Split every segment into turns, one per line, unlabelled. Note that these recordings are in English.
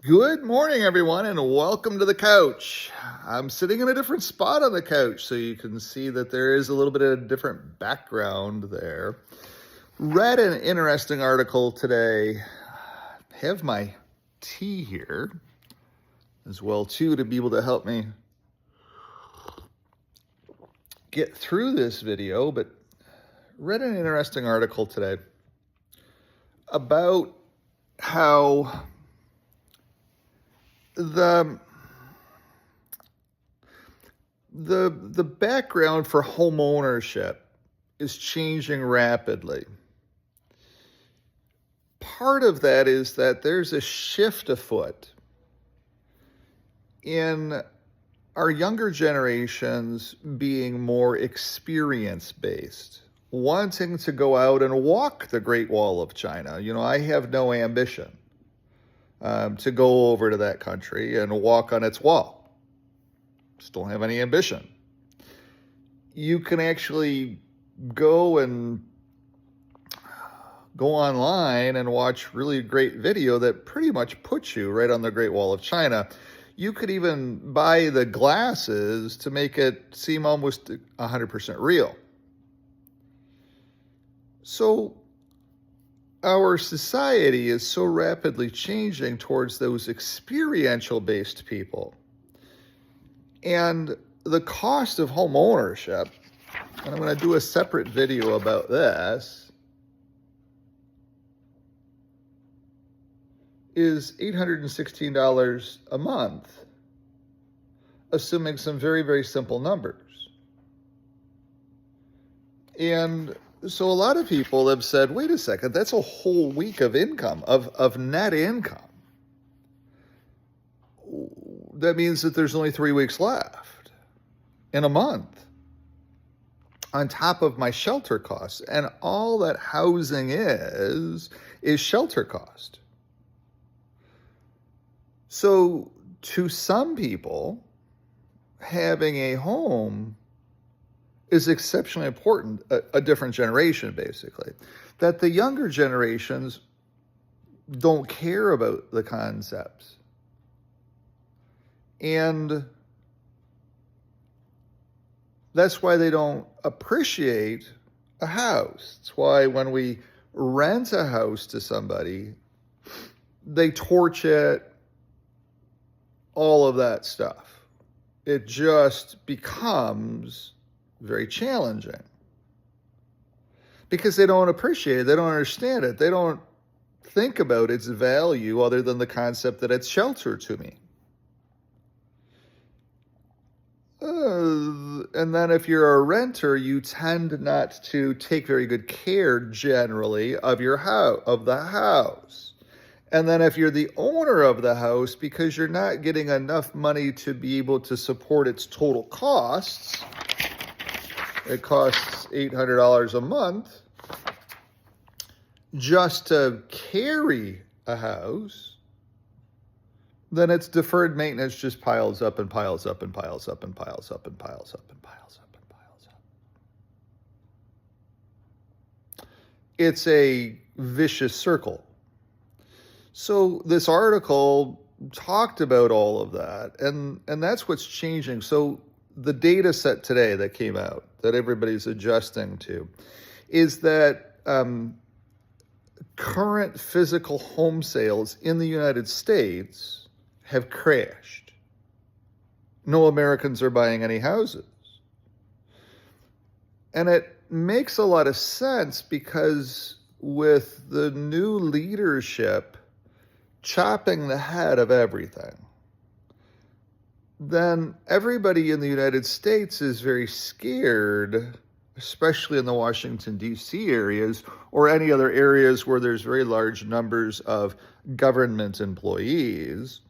Good morning, everyone, and welcome to the couch. I'm sitting in a different spot on the couch, so you can see that there is a little bit of different background there. Read an interesting article today. Have my tea here as well, too, to be able to help me get through this video, but read an interesting article today about how the background for home ownership is changing rapidly. Part of that is that there's a shift afoot in our younger generations being more experience-based, wanting to go out and walk the Great Wall of China. I have no ambition to go over to that country and walk on its wall. Just don't have any ambition. You can actually go online and watch really great video that pretty much puts you right on the Great Wall of China. You could even buy the glasses to make it seem almost 100% real. So our society is so rapidly changing towards those experiential-based people. And the cost of home ownership, and I'm going to do a separate video about this, is $816 a month, assuming some very, very simple numbers. And so a lot of people have said, wait a second, that's a whole week of income, of net income. That means that there's only 3 weeks left in a month on top of my shelter costs. And all that housing is shelter cost. So to some people, having a home is exceptionally important, a different generation, basically. That the younger generations don't care about the concepts. And that's why they don't appreciate a house. It's why when we rent a house to somebody, they torch it, all of that stuff. It just becomes very challenging because they don't appreciate it. They don't understand it. They don't think about its value other than the concept that it's shelter to me. And then if you're a renter, you tend not to take very good care generally of your house, of the house. And then if you're the owner of the house, because you're not getting enough money to be able to support its total costs, it costs $800 a month just to carry a house, then its deferred maintenance just piles up and piles up and piles up and piles up and piles up and piles up and piles up. It's a vicious circle. So this article talked about all of that, and that's what's changing. So the data set today that came out that everybody's adjusting to is that current physical home sales in the United States have crashed. No Americans are buying any houses. And it makes a lot of sense because with the new leadership chopping the head of everything, then everybody in the United States is very scared, especially in the Washington, D.C. areas or any other areas where there's very large numbers of government employees,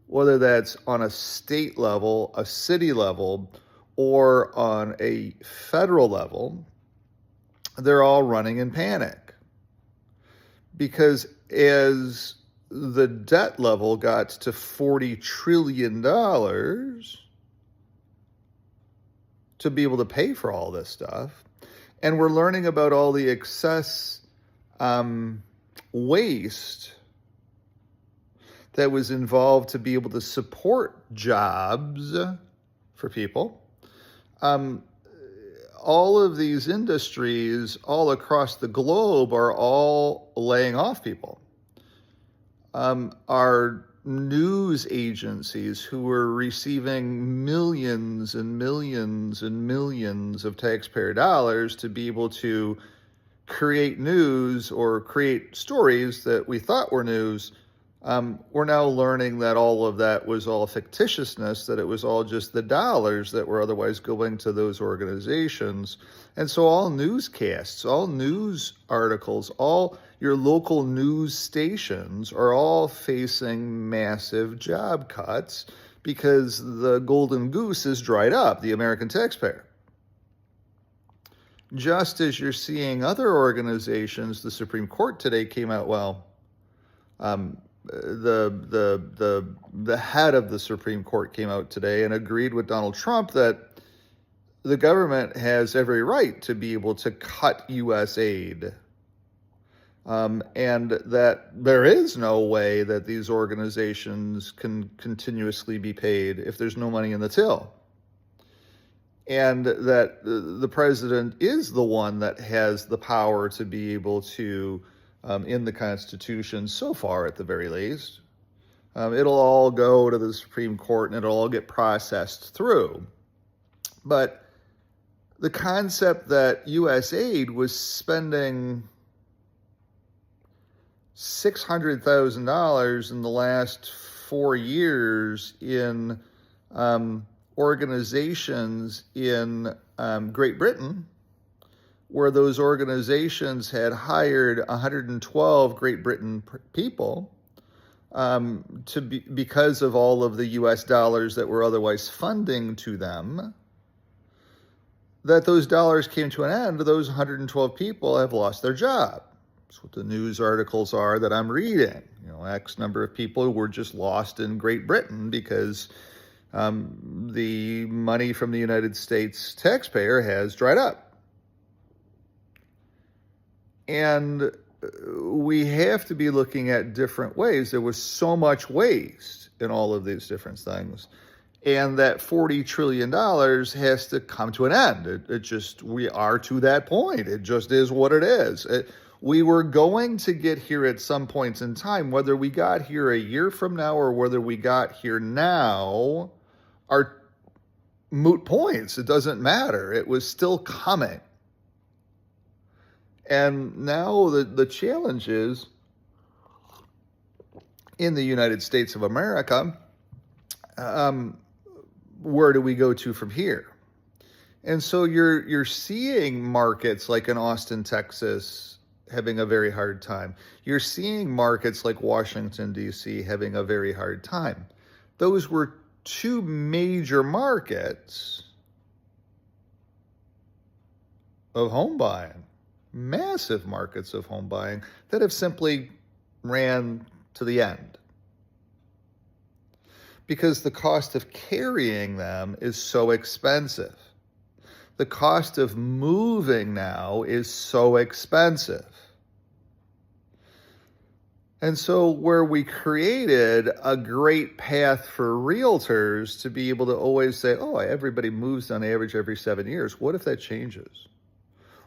whether that's on a state level, a city level, or on a federal level. They're all running in panic because as the debt level got to $40 trillion to be able to pay for all this stuff. And we're learning about all the excess waste that was involved to be able to support jobs for people. All of these industries all across the globe are all laying off people. Our news agencies who are receiving millions and millions and millions of taxpayer dollars to be able to create news or create stories that we thought were news, we're now learning that all of that was all fictitiousness, that it was all just the dollars that were otherwise going to those organizations. And so all newscasts, all news articles, all your local news stations are all facing massive job cuts because the golden goose is dried up, the American taxpayer. Just as you're seeing other organizations, the Supreme Court today came out, the head of the Supreme Court came out today and agreed with Donald Trump that the government has every right to be able to cut U.S. aid, and that there is no way that these organizations can continuously be paid if there's no money in the till. And that the president is the one that has the power to be able to, in the Constitution, so far at the very least, it'll all go to the Supreme Court and it'll all get processed through. But the concept that U.S. aid was spending $600,000 in the last 4 years in organizations in Great Britain, where those organizations had hired 112 Great Britain people because of all of the U.S. dollars that were otherwise funding to them, that those dollars came to an end. Those 112 people have lost their job. That's what the news articles are that I'm reading. X number of people were just lost in Great Britain because the money from the United States taxpayer has dried up. And we have to be looking at different ways. There was so much waste in all of these different things. And that $40 trillion has to come to an end. We are to that point. It just is what it is. We were going to get here at some points in time. Whether we got here a year from now or whether we got here now are moot points. It doesn't matter. It was still coming. And now the challenge is, in the United States of America, where do we go to from here? And so you're seeing markets like in Austin, Texas, having a very hard time. You're seeing markets like Washington, D.C. having a very hard time. Those were two major markets of home buying, massive markets of home buying that have simply ran to the end, because the cost of carrying them is so expensive. The cost of moving now is so expensive. And so where we created a great path for realtors to be able to always say, oh, everybody moves on average every 7 years. What if that changes?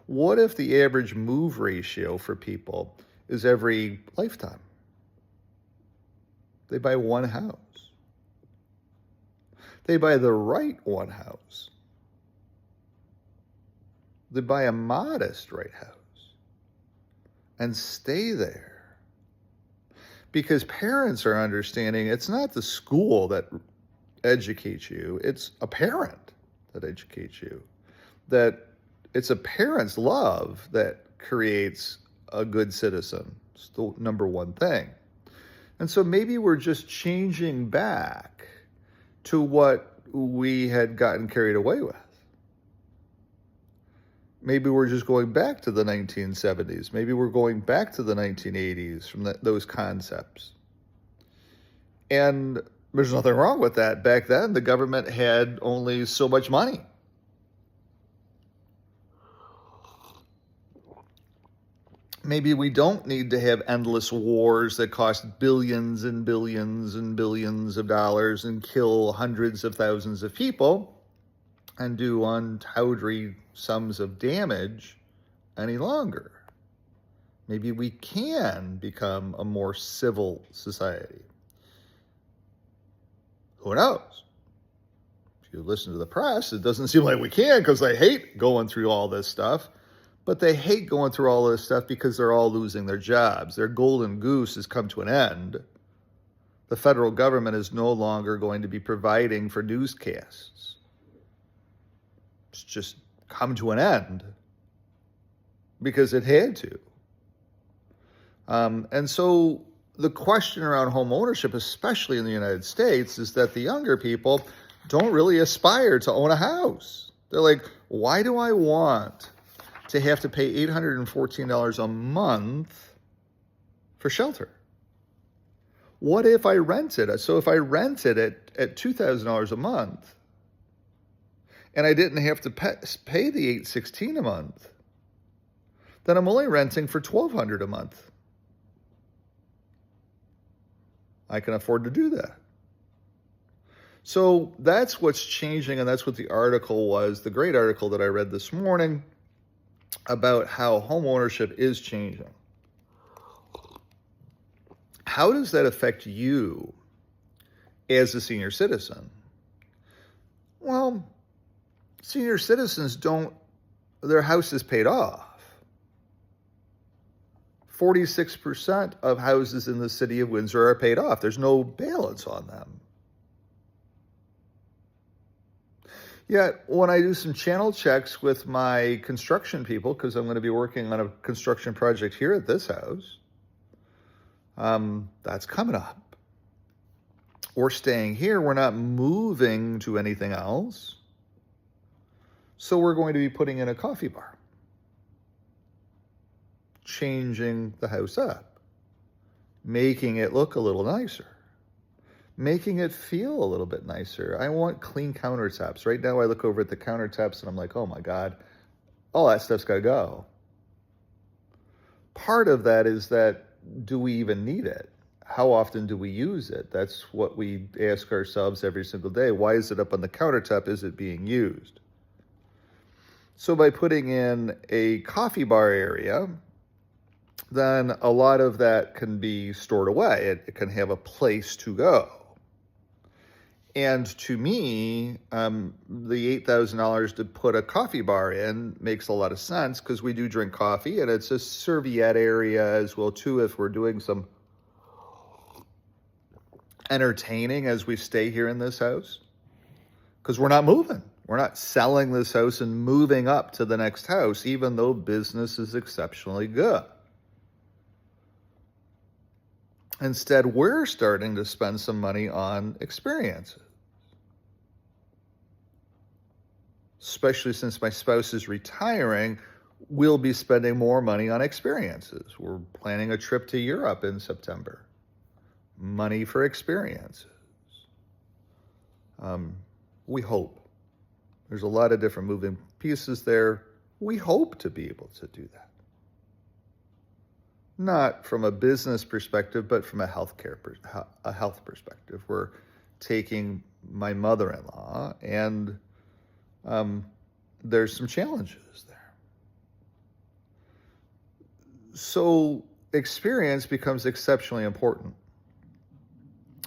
What if the average move ratio for people is every lifetime? They buy one house. They buy the right one house. They buy a modest right house and stay there. Because parents are understanding it's not the school that educates you, it's a parent that educates you. That it's a parent's love that creates a good citizen. It's the number one thing. And so maybe we're just changing back to what we had gotten carried away with. Maybe we're just going back to the 1970s. Maybe we're going back to the 1980s from those concepts. And there's nothing wrong with that. Back then, the government had only so much money. Maybe we don't need to have endless wars that cost billions and billions and billions of dollars and kill hundreds of thousands of people and do untowardly sums of damage any longer. Maybe we can become a more civil society. Who knows? If you listen to the press, it doesn't seem like we can, because they hate going through all this stuff. But they hate going through all this stuff because they're all losing their jobs. Their golden goose has come to an end. The federal government is no longer going to be providing for newscasts. It's just come to an end because it had to. And so the question around home ownership, especially in the United States, is that the younger people don't really aspire to own a house. They're like, why do I want to have to pay $814 a month for shelter? What if I rented? So if I rented it at $2,000 a month and I didn't have to pay the $816 a month, then I'm only renting for $1,200 a month. I can afford to do that. So that's what's changing, and that's what the article was, the great article that I read this morning about how home ownership is changing. How does that affect you as a senior citizen? Well, senior citizens their house is paid off. 46% of houses in the city of Windsor are paid off. There's no balance on them. Yet, when I do some channel checks with my construction people, because I'm going to be working on a construction project here at this house, that's coming up. We're staying here. We're not moving to anything else. So we're going to be putting in a coffee bar, changing the house up, making it look a little nicer, making it feel a little bit nicer. I want clean countertops. Right now I look over at the countertops and I'm like, oh my God, all that stuff's got to go. Part of that is that, do we even need it? How often do we use it? That's what we ask ourselves every single day. Why is it up on the countertop? Is it being used? So by putting in a coffee bar area, then a lot of that can be stored away. It can have a place to go. And to me, the $8,000 to put a coffee bar in makes a lot of sense, because we do drink coffee, and it's a serviette area as well too if we're doing some entertaining as we stay here in this house, because we're not moving. We're not selling this house and moving up to the next house, even though business is exceptionally good. Instead, we're starting to spend some money on experiences. Especially since my spouse is retiring, we'll be spending more money on experiences. We're planning a trip to Europe in September. Money for experiences. We hope. There's a lot of different moving pieces there. We hope to be able to do that. Not from a business perspective, but from a health perspective. We're taking my mother-in-law, and there's some challenges there. So experience becomes exceptionally important.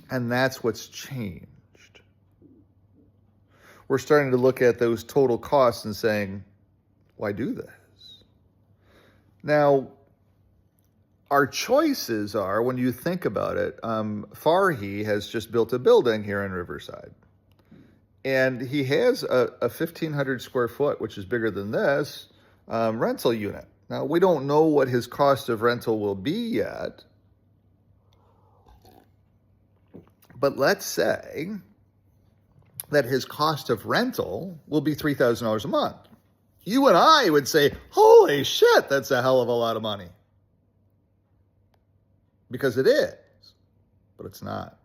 And that's what's changed. We're starting to look at those total costs and saying, why do this? Now, our choices are, when you think about it, Farhi has just built a building here in Riverside. And he has a 1,500 square foot, which is bigger than this, rental unit. Now, we don't know what his cost of rental will be yet. But let's say that his cost of rental will be $3,000 a month. You and I would say, holy shit, that's a hell of a lot of money. Because it is, but it's not.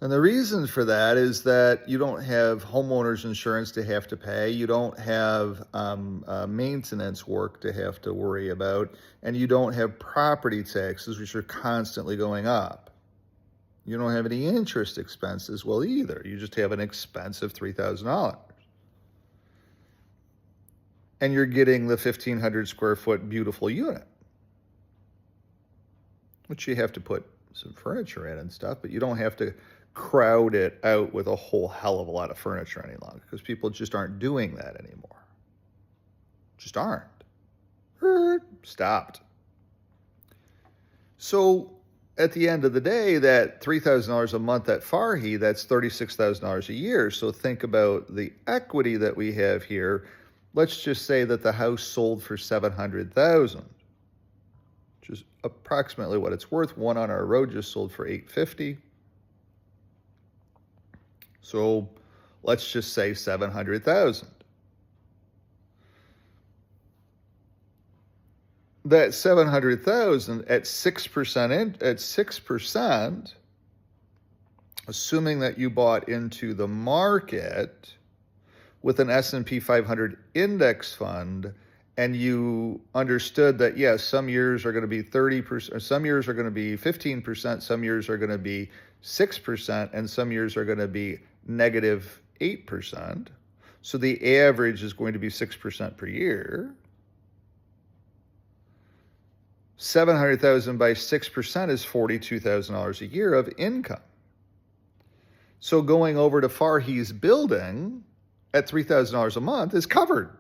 And the reason for that is that you don't have homeowners insurance to have to pay, you don't have maintenance work to have to worry about, and you don't have property taxes, which are constantly going up. You don't have any interest expenses, well, either. You just have an expense of $3,000. And you're getting the 1,500 square foot beautiful unit, which you have to put some furniture in and stuff, but you don't have to crowd it out with a whole hell of a lot of furniture any longer, because people just aren't doing that anymore. Just aren't. Stopped. So at the end of the day, that $3,000 a month at Farhi, that's $36,000 a year. So think about the equity that we have here. Let's just say that the house sold for $700,000, which is approximately what it's worth. One on our road just sold for $850,000. So let's just say $700,000. That $700,000 at 6%, assuming that you bought into the market with an S&P 500 index fund, and you understood that, yes, some years are going to be 30%, some years are going to be 15%, some years are going to be 6%, and some years are going to be negative 8%. So the average is going to be 6% per year. 700,000 by 6% is $42,000 a year of income. So going over to Farhi's building at $3,000 a month is covered,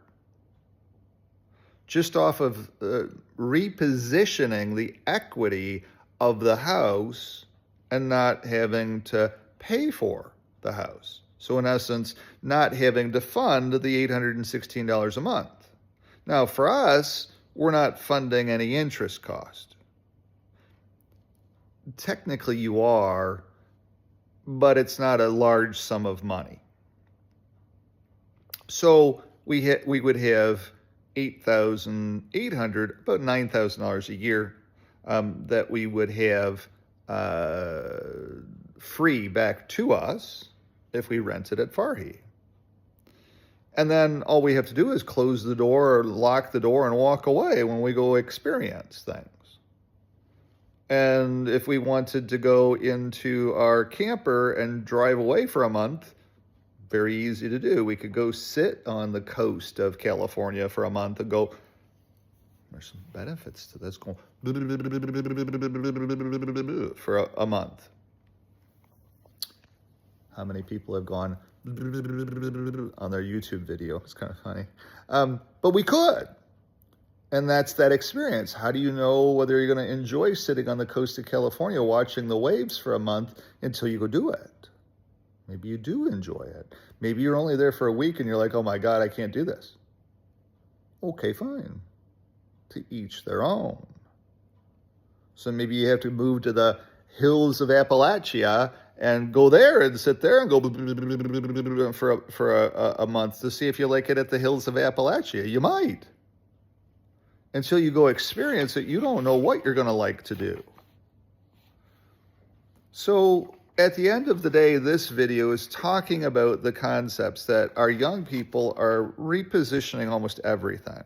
just off of repositioning the equity of the house and not having to pay for the house. So in essence, not having to fund the $816 a month. Now for us, we're not funding any interest cost. Technically you are, but it's not a large sum of money. So we would have $8,800, about $9,000 a year that we would have free back to us if we rented at Farhi. And then all we have to do is close the door or lock the door and walk away when we go experience things. And if we wanted to go into our camper and drive away for a month, very easy to do. We could go sit on the coast of California for a month and go, there's some benefits to this, go for a month. How many people have gone on their YouTube video? It's kind of funny. But we could. And that's that experience. How do you know whether you're going to enjoy sitting on the coast of California watching the waves for a month until you go do it? Maybe you do enjoy it. Maybe you're only there for a week and you're like, oh my God, I can't do this. Okay, fine. To each their own. So maybe you have to move to the hills of Appalachia and go there and sit there and go for a month to see if you like it at the hills of Appalachia. You might. Until you go experience it, you don't know what you're going to like to do. So at the end of the day, this video is talking about the concepts that our young people are repositioning almost everything.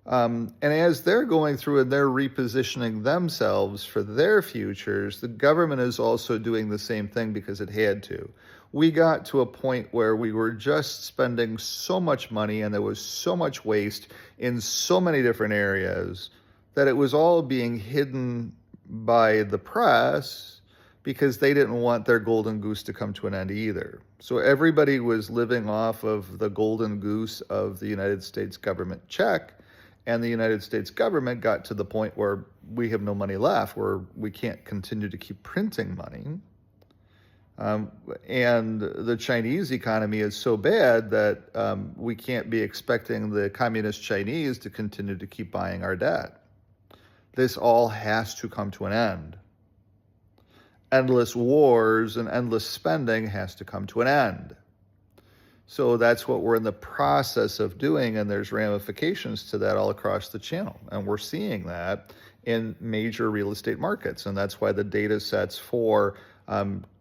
And as they're going through and they're repositioning themselves for their futures, the government is also doing the same thing because it had to. We got to a point where we were just spending so much money and there was so much waste in so many different areas that it was all being hidden by the press because they didn't want their golden goose to come to an end either. So everybody was living off of the golden goose of the United States government check. And the United States government got to the point where we have no money left, where we can't continue to keep printing money. And the Chinese economy is so bad that we can't be expecting the communist Chinese to continue to keep buying our debt. This all has to come to an end. Endless wars and endless spending has to come to an end. So that's what we're in the process of doing, and there's ramifications to that all across the channel. And we're seeing that, in major real estate markets. And that's why the data sets for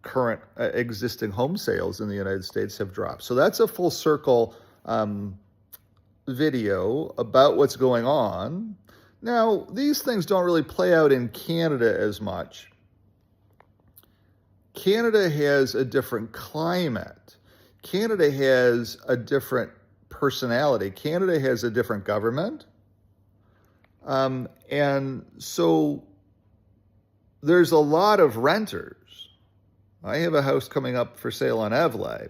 current existing home sales in the United States have dropped. So that's a full circle video about what's going on. Now, these things don't really play out in Canada as much. Canada has a different climate. Canada has a different personality. Canada has a different government. And so there's a lot of renters. I have a house coming up for sale on Eveleigh,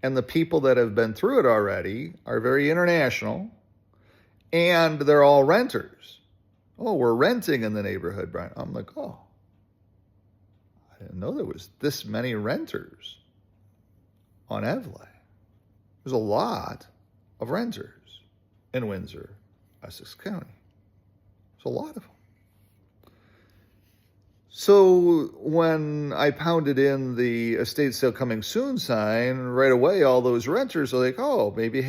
and the people that have been through it already are very international, and they're all renters. Oh, we're renting in the neighborhood, Brian. I'm like, oh, I didn't know there was this many renters on Eveleigh. There's a lot of renters in Windsor, Essex County. There's a lot of them. So when I pounded in the estate sale coming soon sign, right away all those renters are like, oh, maybe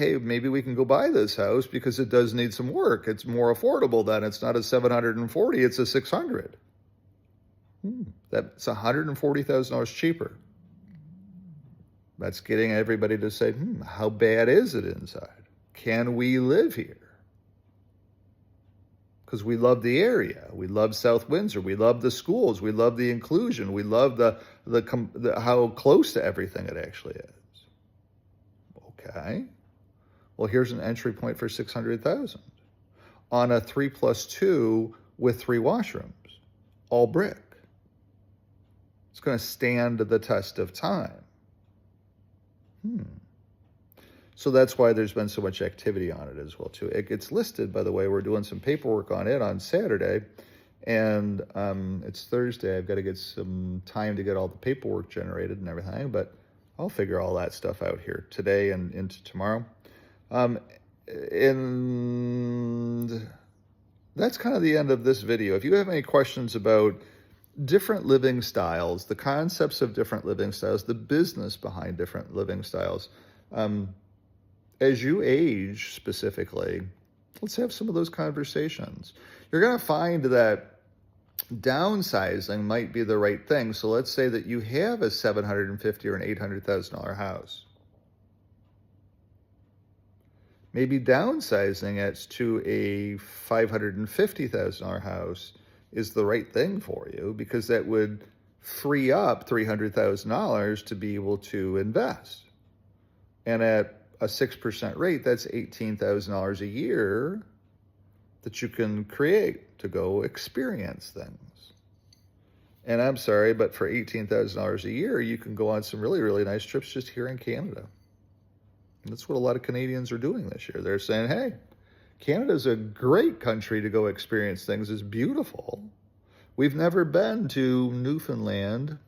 we can go buy this house because it does need some work. It's more affordable then. It's not a 740, it's a 600. That's $140,000 cheaper. That's getting everybody to say, how bad is it inside? Can we live here? Because we love the area, we love South Windsor, we love the schools, we love the inclusion, we love the how close to everything it actually is. Okay, well here's an entry point for $600,000 on a 3+2 with 3 washrooms, all brick. It's going to stand the test of time. So that's why there's been so much activity on it as well, too. It gets listed, by the way. We're doing some paperwork on it on Saturday, and it's Thursday. I've got to get some time to get all the paperwork generated and everything, but I'll figure all that stuff out here today and into tomorrow. And that's kind of the end of this video. If you have any questions about different living styles, the concepts of different living styles, the business behind different living styles, as you age specifically, let's have some of those conversations. You're going to find that downsizing might be the right thing. So let's say that you have a $750,000 or an $800,000 house. Maybe downsizing it to a $550,000 house is the right thing for you, because that would free up $300,000 to be able to invest. And at a 6% rate, that's $18,000 a year that you can create to go experience things. And I'm sorry, but for $18,000 a year, you can go on some really, really nice trips just here in Canada. And that's what a lot of Canadians are doing this year. They're saying, hey, Canada's a great country to go experience things. It's beautiful. We've never been to Newfoundland.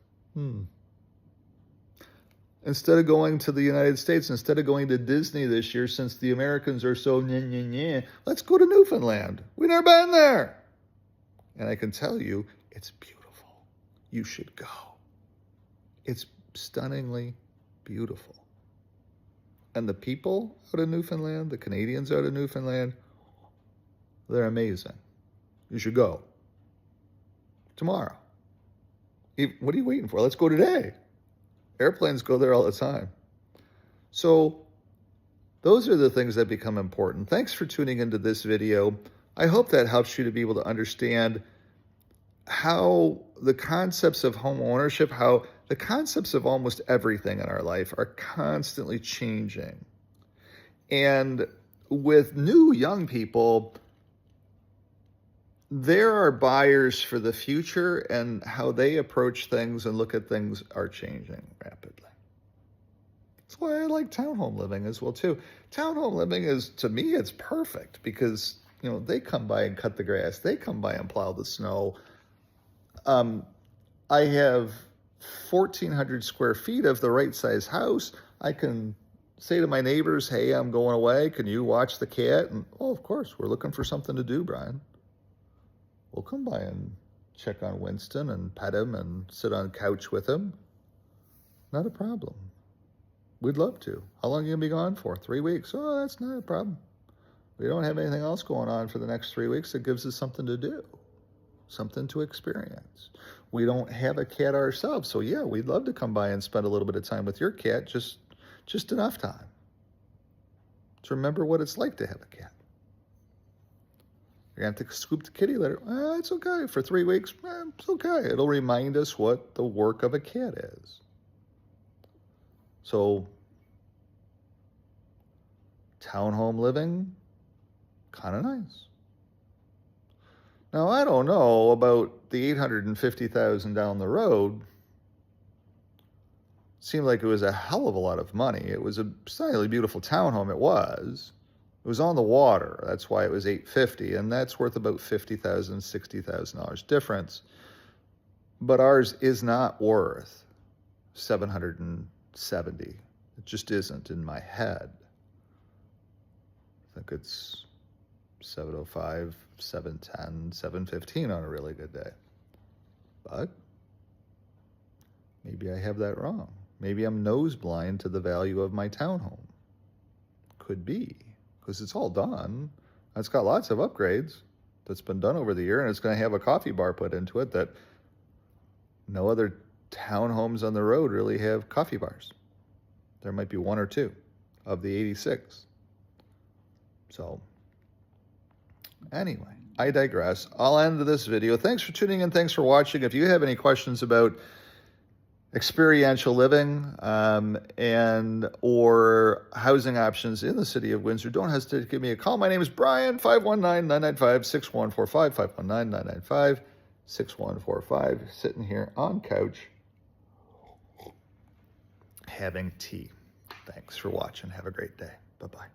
Instead of going to the United States, instead of going to Disney this year, since the Americans are so let's go to Newfoundland. We've never been there. And I can tell you, it's beautiful. You should go. It's stunningly beautiful. And the people out of Newfoundland, the Canadians out of Newfoundland, they're amazing. You should go. Tomorrow. What are you waiting for? Let's go today. Airplanes go there all the time. So those are the things that become important. Thanks for tuning into this video. I hope that helps you to be able to understand how the concepts of home ownership, how the concepts of almost everything in our life are constantly changing. And with new young people, there are buyers for the future, and how they approach things and look at things are changing rapidly. That's why I like townhome living as well, too. Townhome living is, to me, it's perfect because, they come by and cut the grass. They come by and plow the snow. I have 1,400 square feet of the right size house. I can say to my neighbors, hey, I'm going away. Can you watch the cat? And, oh, of course, we're looking for something to do, Brian. We'll come by and check on Winston and pet him and sit on the couch with him. Not a problem. We'd love to. How long are you going to be gone for? 3 weeks? Oh, that's not a problem. We don't have anything else going on for the next 3 weeks that gives us something to do. something to experience. We don't have a cat ourselves, so yeah, we'd love to come by and spend a little bit of time with your cat, just enough time to remember what it's like to have a cat. You're going to have to scoop the kitty litter. It's okay. For 3 weeks, it's okay. It'll remind us what the work of a cat is. So, townhome living, kind of nice. Now, I don't know about the $850,000 down the road. Seemed like it was a hell of a lot of money. It was a stunningly beautiful townhome. It was on the water. That's why it was $850,000, and that's worth about $50,000, $60,000 difference. But ours is not worth $770,000. It just isn't in my head. I think it's $705,000, $710,000, $715,000 on a really good day. But maybe I have that wrong. Maybe I'm nose blind to the value of my townhome. Could be, because it's all done. It's got lots of upgrades that's been done over the year, and it's going to have a coffee bar put into it that no other townhomes on the road really have coffee bars. There might be 1 or 2 of the 86. So, anyway, I digress. I'll end this video. Thanks for tuning in. Thanks for watching. If you have any questions about experiential living and or housing options in the city of Windsor, don't hesitate to give me a call. My name is Brian, 519-995-6145, 519-995-6145, sitting here on couch having tea. Thanks for watching. Have a great day. Bye-bye.